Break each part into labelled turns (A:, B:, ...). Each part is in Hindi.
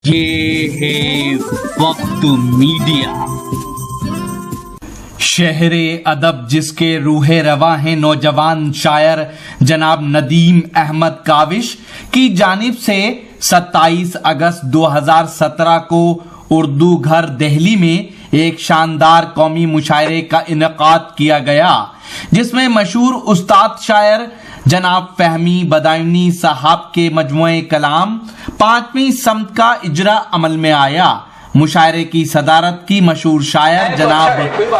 A: ये है वक्त मीडिया। शहरे अदब जिसके रूहे रवा हैं नौजवान शायर जनाब नदीम अहमद काविश की जानिब से 27 अगस्त 2017 को उर्दू घर दिल्ली में एक शानदार कौमी मुशायरे का इनेकाद किया गया, जिसमें मशहूर उस्ताद शायर जनाब फहमी बदायूनी साहब के मजमुए कलाम 5वीं सम्त का इजरा अमल में आया। मुशायरे की सदारत की मशहूर शायर जनाब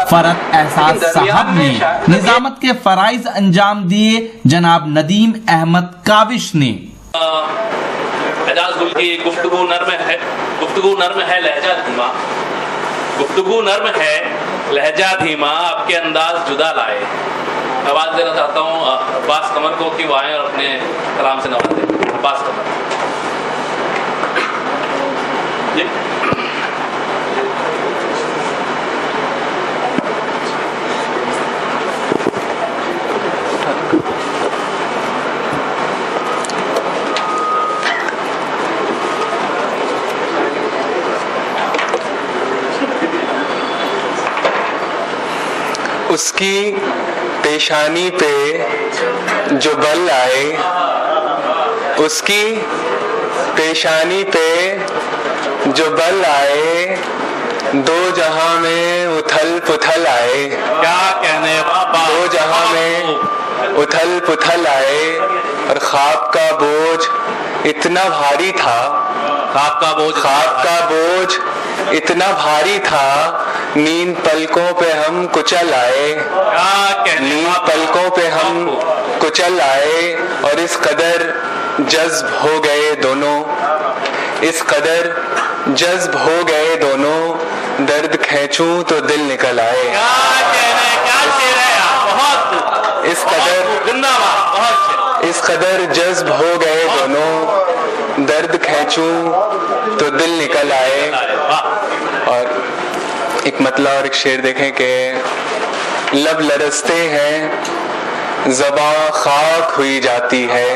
A: फरत एहसास साहब ने, निजामत के फराइज अंजाम दिए जनाब नदीम अहमद काविश ने।
B: एजाज गुल की गुफ्तगू नर्म है, गुफ्तगू नर्म है लहजा धीमा, गुफ्तगू नर्म है लहजा धीमा, आपके अंदाज जुदा लाए। आवाज देना चाहता हूँ अब्बास कमर को कि वो आए और अपने कलाम से नवाजें। अब्बास कमर
C: उसकी पेशानी पे जो बल आए, उसकी पेशानी पे जो बल आए, दो जहां में उथल पुथल आए।
B: क्या कहने बाबा,
C: दो जहां में उथल पुथल आए और ख्वाब का बोझ इतना भारी था,
B: ख्वाब का बोझ
C: इतना भारी था, नींद पलकों पे हम कुचल आए। नींद पलकों पे हम कुचल आए और इस कदर जज्ब हो गए दोनों, इस कदर जज्ब हो गए दोनों, दर्द खींचूं तो दिल निकल आए। इस कदर जज्ब हो गए दोनों, दर्द खींचूं तो दिल निकल आए। और एक मतला और एक शेर देखें कि लब लरसते हैं ज़बां खाक हुई जाती है,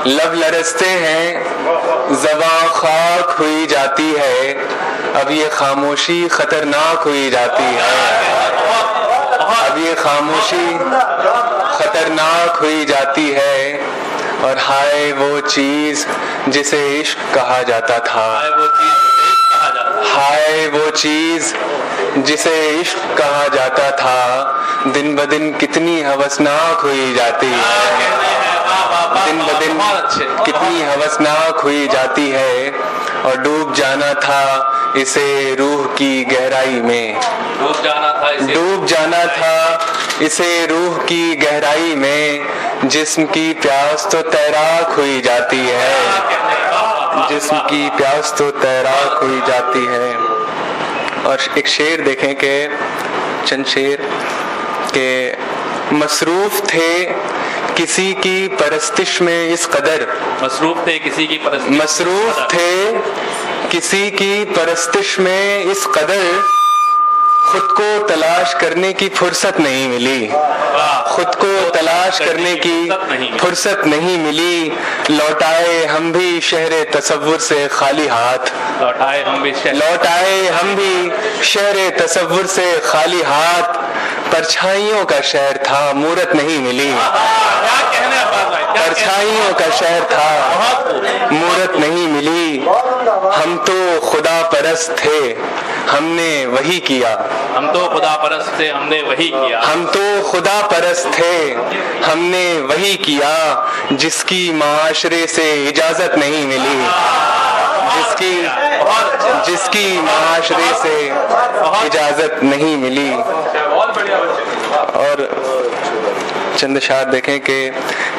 C: लब लरसते हैं ज़बां खाक हुई जाती है, अब ये खामोशी खतरनाक हुई जाती है, अब ये खामोशी खतरनाक हुई जाती है। और हाय वो चीज जिसे इश्क कहा जाता था, हाय वो चीज जिसे इश्क कहा जाता था, दिन ब दिन कितनी हवसनाक हुई जाती है, दिन ब दिन कितनी हवसनाक हुई जाती है। और डूब जाना था इसे रूह की गहराई में,
B: डूब जाना था इसे रूह की गहराई में, जिस्म की प्यास तो तैराक हुई जाती है, जिस्म की प्यास तो तैराक हुई जाती है। और एक शेर देखें कि चंद शेर के मसरूफ थे किसी की परस्तिश में इस कदर, मसरूफ थे किसी की परस्तिश,
C: मसरूफ थे किसी की परस्तिश में इस कदर, खुद को तलाश करने की फुर्सत नहीं मिली, खुद को तलाश करने की फुर्सत नहीं मिली। लौटाए हम भी शहरे तसव्वुर से खाली हाथ,
B: लौटाए हम भी
C: शहरे तसव्वुर से खाली हाथ, परछाइयों का शहर था मूरत नहीं मिली, परछाइयों का शहर था मूरत नहीं मिली। हम तो खुदा परस्त थे हमने वही किया,
B: हम तो खुदा परस्त थे हमने वही किया,
C: हम तो खुदा परस्त थे हमने वही किया, जिसकी माशरे से इजाजत नहीं मिली, जिसकी माशरे से इजाजत नहीं मिली। और चंद शार देखें कि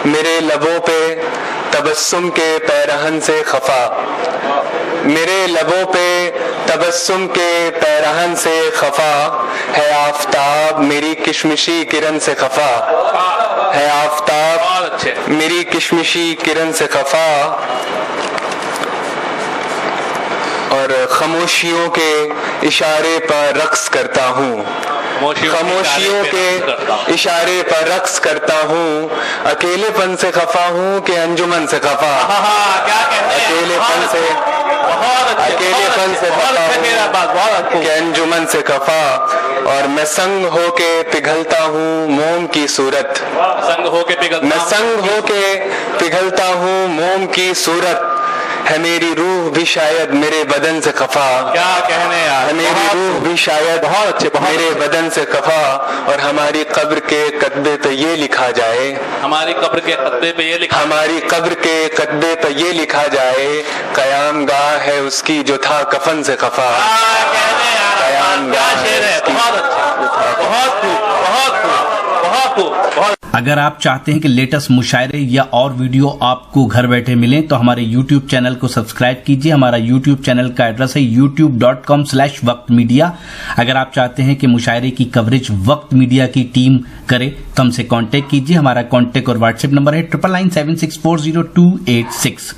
C: मेरे लबों पे तबस्सुम के पैरहन से खफा, मेरे लबों पे तबस्सुम के पैरहन से खफा, है आफताब मेरी किशमिशी किरण से खफा, है आफताब मेरी किशमिशी किरण से खफा। और खामोशियों के इशारे पर रक्स करता हूँ,
B: खामोशियों के इशारे पर रक्स करता हूँ, अकेलेपन से खफा हूँ कि अंजुमन से खफा, अकेलेपन से खफा कि अंजुमन से खफा, और मैं संग होके पिघलता हूँ मोम की सूरत, मैं संग होके पिघलता हूँ मोम की सूरत, है मेरी रूह भी शायद मेरे बदन से खफा,
D: क्या कहने यार,
B: है मेरी रूह भी शायद
D: बहुत अच्छे,
B: मेरे बदन से खफा, और हमारी कब्र के कतबे पे ये लिखा जाए,
D: हमारी कब्र के खत्ते पे ये लिखा,
B: हमारी कब्र के कतबे पे ये लिखा जाए, कयाम गाह है उसकी जो था कफन से खफा, कयाम गाह है,
D: बहुत अच्छा, बहुत खूब, बहुत खूब, बहुत खूब, बहुत।
A: अगर आप चाहते हैं कि लेटेस्ट मुशायरे या और वीडियो आपको घर बैठे मिलें तो हमारे YouTube चैनल को सब्सक्राइब कीजिए। हमारा YouTube चैनल का एड्रेस है youtube.com/वक्त मीडिया। अगर आप चाहते हैं कि मुशायरे की कवरेज वक्त मीडिया की टीम करे तो हमसे कांटेक्ट कीजिए। हमारा कांटेक्ट और व्हाट्सएप नंबर है 9997640286।